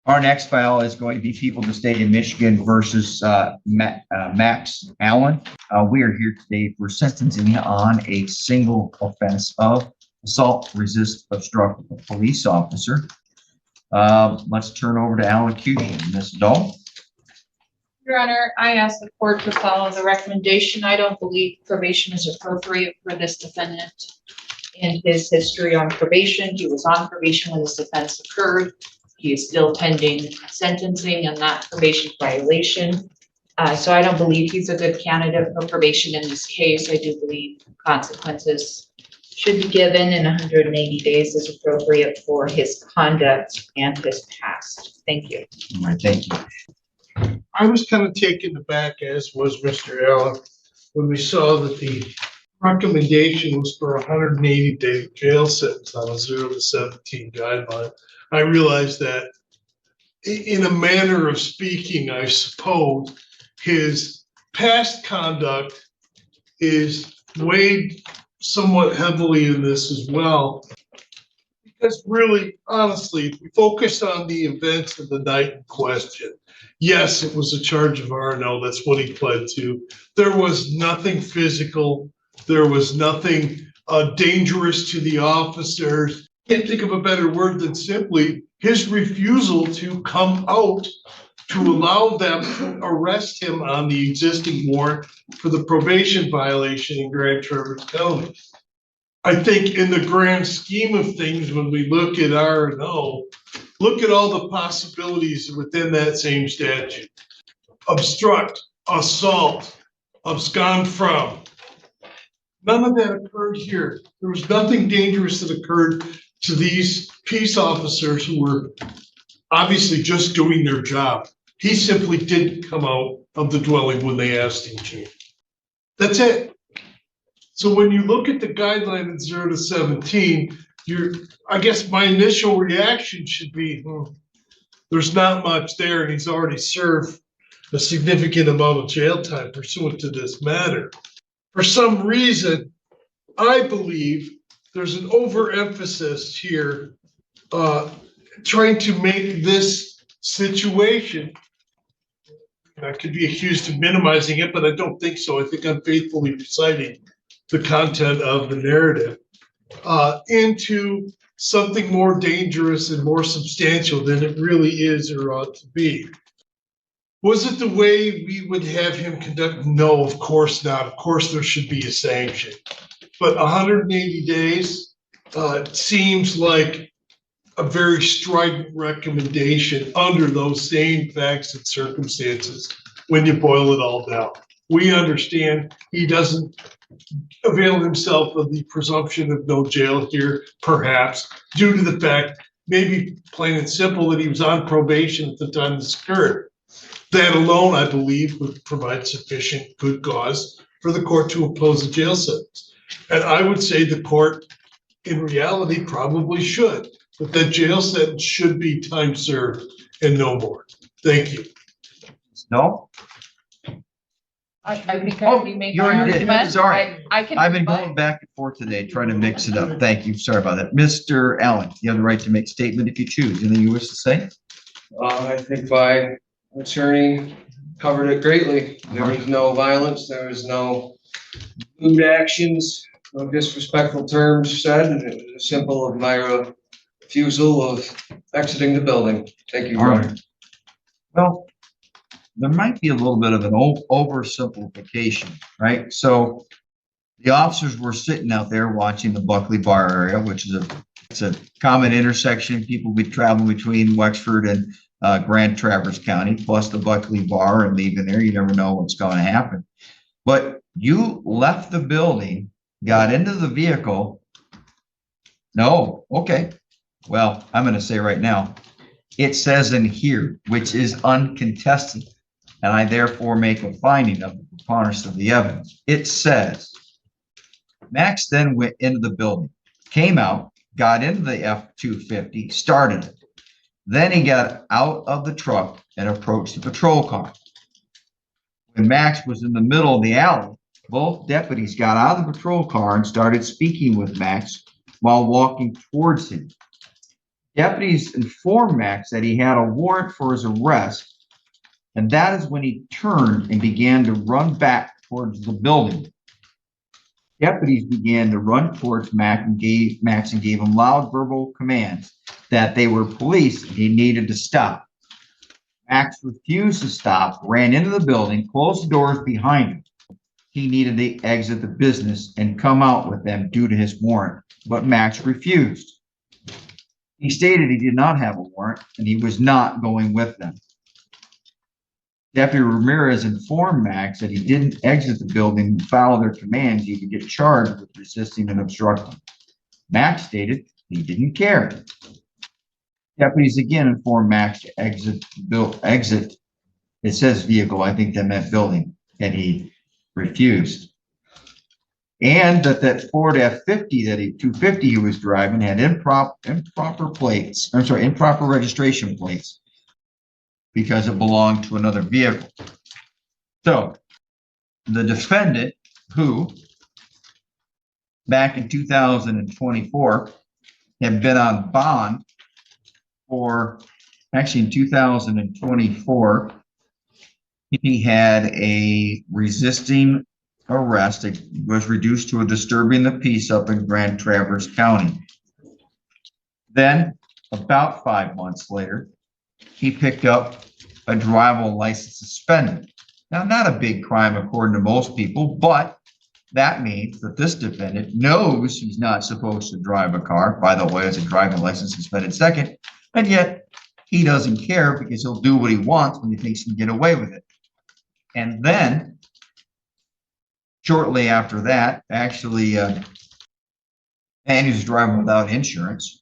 Our next file is going to be People of the State of Michigan versus Max Allen. We are here today for sentencing on a single offense of assault, resist, obstruct a police officer. Let's turn over to allocution. Ms. Dahl. Your Honor, I ask the court to follow the recommendation. I don't believe probation is appropriate for this defendant in his history on probation. He was on probation when this offense occurred. He is still pending sentencing and that probation violation. So I don't believe he's a good candidate for probation in this case. I do believe consequences should be given, and 180 days is appropriate for his conduct and his past. Thank you. All right, thank you. I was kind of taken aback, as was Mr. Allen, when we saw that the recommendation was for a 180-day jail sentence on a 0 to 17 guideline. I realized that in a manner of speaking, I suppose, his past conduct is weighed somewhat heavily in this as well. Because really, honestly, if we focus on the events of the night in question, yes, it was a charge of R&O. That's what he pled to. There was nothing physical. There was nothing dangerous to the officers. Can't think of a better word than simply his refusal to come out to allow them to arrest him on the existing warrant for the probation violation in Grand Traverse County. I think in the grand scheme of things, when we look at R&O, look at all the possibilities within that same statute. Obstruct, assault, abscond from. None of that occurred here. There was nothing dangerous that occurred to these peace officers who were obviously just doing their job. He simply didn't come out of the dwelling when they asked him to. That's it. So when you look at the guideline at 0 to 17, I guess my initial reaction should be, there's not much there, and he's already served a significant amount of jail time pursuant to this matter. For some reason, I believe there's an overemphasis here trying to make this situation, I could be accused of minimizing it, but I don't think so. I think I'm faithfully reciting the content of the narrative into something more dangerous and more substantial than it really is or ought to be. Was it the way we would have him conduct? No, of course not. Of course there should be a sanction. But 180 days seems like a very strident recommendation under those same facts and circumstances when you boil it all down. We understand he doesn't avail himself of the presumption of no jail here, perhaps, due to the fact, maybe plain and simple, that he was on probation at the time this occurred. That alone, I believe, would provide sufficient good cause for the court to impose a jail sentence. And I would say the court, in reality, probably should, but that jail sentence should be time served and no more. Thank you. No? I think I already made my argument. Sorry. I I've been going back and forth today trying to mix it up. Thank you. Sorry about that. Mr. Allen, you have the right to make a statement if you choose. Anything you wish to say? I think my attorney covered it greatly. There was no violence. There was no lewd actions, no disrespectful terms said, and it was a simple admire refusal of exiting the building. Thank you, Your Honor. Well, there might be a little bit of an oversimplification, right? So the officers were sitting out there watching the Buckley Bar area, which is it's a common intersection. People be traveling between Wexford and Grand Traverse County, plus the Buckley Bar, and leaving there. You never know what's going to happen. But you left the building, got into the vehicle. No, okay. Well, I'm going to say right now, it says in here, which is uncontested, and I therefore make a finding of the preponderance of the evidence. It says, Max then went into the building, came out, got into the F-250, started it. Then he got out of the truck and approached the patrol car. When Max was in the middle of the alley, both deputies got out of the patrol car and started speaking with Max while walking towards him. Deputies informed Max that he had a warrant for his arrest, and that is when he turned and began to run back towards the building. Deputies began to run towards Max and gave him loud verbal commands that they were police and he needed to stop. Max refused to stop, ran into the building, closed the doors behind him. He needed to exit the business and come out with them due to his warrant, but Max refused. He stated he did not have a warrant and he was not going with them. Deputy Ramirez informed Max that he didn't exit the building and follow their commands, he could get charged with resisting and obstructing. Max stated he didn't care. Deputies again informed Max to exit. It says vehicle, I think that meant building, and he refused. And that Ford F-50 250 he was driving had improper registration plates because it belonged to another vehicle. So the defendant, who back in 2024 had been on bond for, actually in 2024, he had a resisting arrest. It was reduced to a disturbing the peace up in Grand Traverse County. Then, about 5 months later, he picked up a drivable license suspended. Now, not a big crime according to most people, but that means that this defendant knows he's not supposed to drive a car. By the way, it's a driving license suspended second, and yet he doesn't care because he'll do what he wants when he thinks he can get away with it. And then, shortly after that, actually, and he was driving without insurance.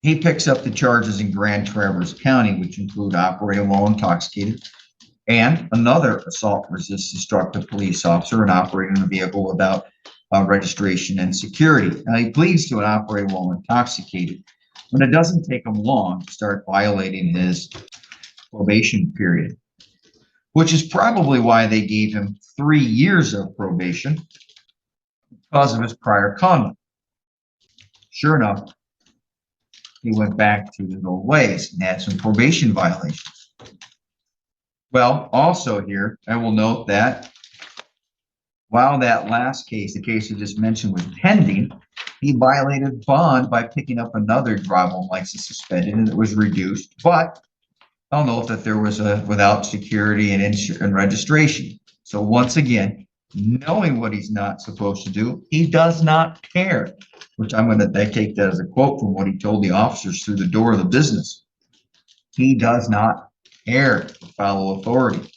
He picks up the charges in Grand Traverse County, which include operating while intoxicated and another assault resist destructive police officer and operating a vehicle without registration and security. Now, he pleads to an operating while intoxicated, but it doesn't take him long to start violating his probation period, which is probably why they gave him 3 years of probation because of his prior conduct. Sure enough, he went back to his old ways and had some probation violations. Well, also here, I will note that while that last case, the case I just mentioned, was pending, he violated bond by picking up another drivable license suspended, and it was reduced. But I'll note that there was a without security and registration. So once again, knowing what he's not supposed to do, he does not care, which I'm going to take that as a quote from what he told the officers through the door of the business. He does not care to follow authority.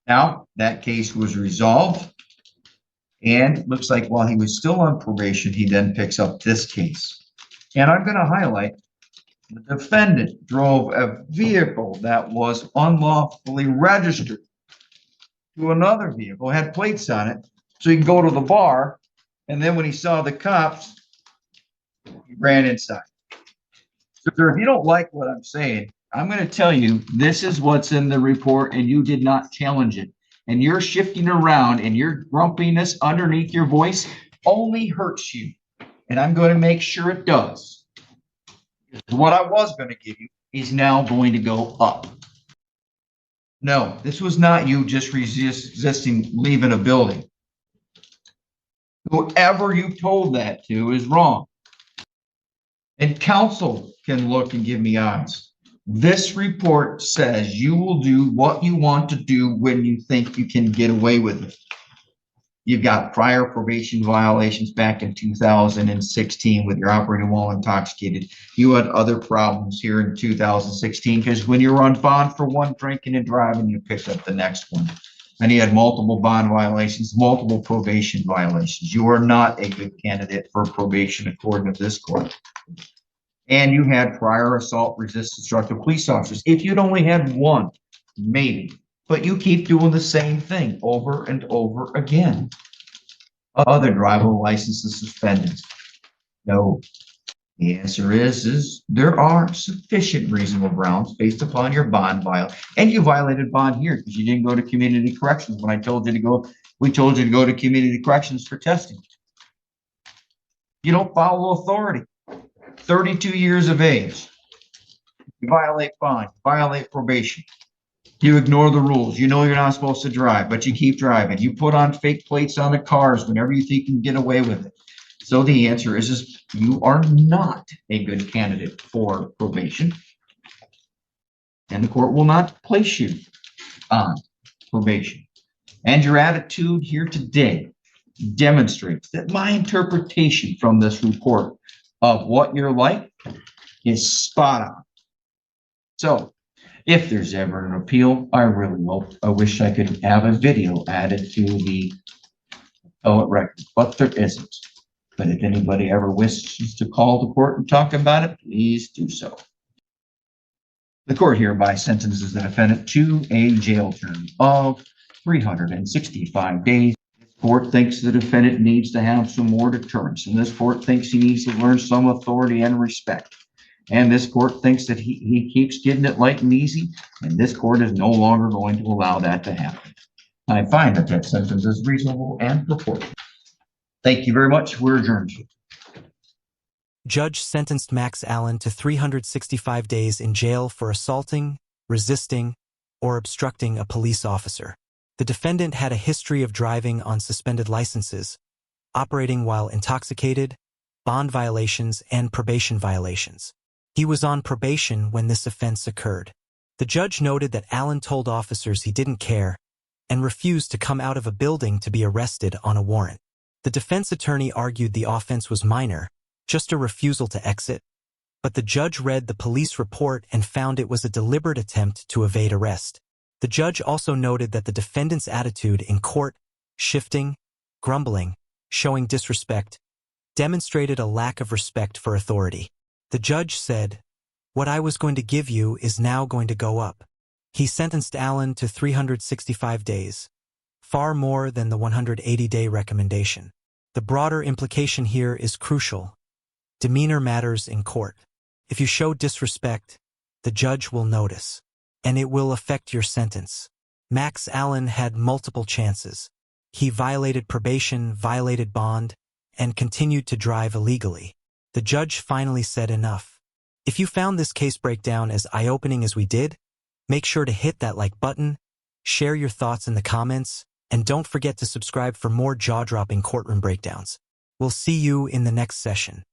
Now, that case was resolved, and it looks like while he was still on probation, he then picks up this case. And I'm going to highlight the defendant drove a vehicle that was unlawfully registered to another vehicle, had plates on it, so he could go to the bar, and then when he saw the cops, he ran inside. So if you don't like what I'm saying, I'm going to tell you this is what's in the report, and you did not challenge it. And you're shifting around, and your grumpiness underneath your voice only hurts you. And I'm going to make sure it does. What I was going to give you is now going to go up. No, this was not you just resisting leaving a building. Whoever you told that to is wrong. And counsel can look and give me eyes. This report says you will do what you want to do when you think you can get away with it. You've got prior probation violations back in 2016 with your operating while intoxicated. You had other problems here in 2016 because when you were on bond for one drinking and driving, you picked up the next one. And you had multiple bond violations, multiple probation violations. You are not a good candidate for probation according to this court. And you had prior assault resist destructive police officers. If you'd only had one, maybe. But you keep doing the same thing over and over again. Other drivable licenses suspended. No. The answer is there are sufficient reasonable grounds based upon your bond violation. And you violated bond here because you didn't go to community corrections when I told you to go. We told you to go to community corrections for testing. You don't follow authority. 32 years of age. You violate fine, violate probation. You ignore the rules. You know you're not supposed to drive, but you keep driving. You put on fake plates on the cars whenever you think you can get away with it. So the answer is you are not a good candidate for probation. And the court will not place you on probation. And your attitude here today demonstrates that my interpretation from this report of what you're like is spot on. So if there's ever an appeal, I wish I could have a video added to the appellate record, but there isn't. But if anybody ever wishes to call the court and talk about it, please do so. The court hereby sentences the defendant to a jail term of 365 days. This court thinks the defendant needs to have some more deterrence, and this court thinks he needs to learn some authority and respect. And this court thinks that he keeps getting it light and easy, and this court is no longer going to allow that to happen. I find that sentence is reasonable and proportionate. Thank you very much. We're adjourned. Judge sentenced Max Allen to 365 days in jail for assaulting, resisting, or obstructing a police officer. The defendant had a history of driving on suspended licenses, operating while intoxicated, bond violations, and probation violations. He was on probation when this offense occurred. The judge noted that Allen told officers he didn't care and refused to come out of a building to be arrested on a warrant. The defense attorney argued the offense was minor, just a refusal to exit, but the judge read the police report and found it was a deliberate attempt to evade arrest. The judge also noted that the defendant's attitude in court, shifting, grumbling, showing disrespect, demonstrated a lack of respect for authority. The judge said, "What I was going to give you is now going to go up." He sentenced Allen to 365 days, far more than the 180-day recommendation. The broader implication here is crucial. Demeanor matters in court. If you show disrespect, the judge will notice, and it will affect your sentence. Max Allen had multiple chances. He violated probation, violated bond, and continued to drive illegally. The judge finally said enough. If you found this case breakdown as eye-opening as we did, make sure to hit that like button, share your thoughts in the comments, and don't forget to subscribe for more jaw-dropping courtroom breakdowns. We'll see you in the next session.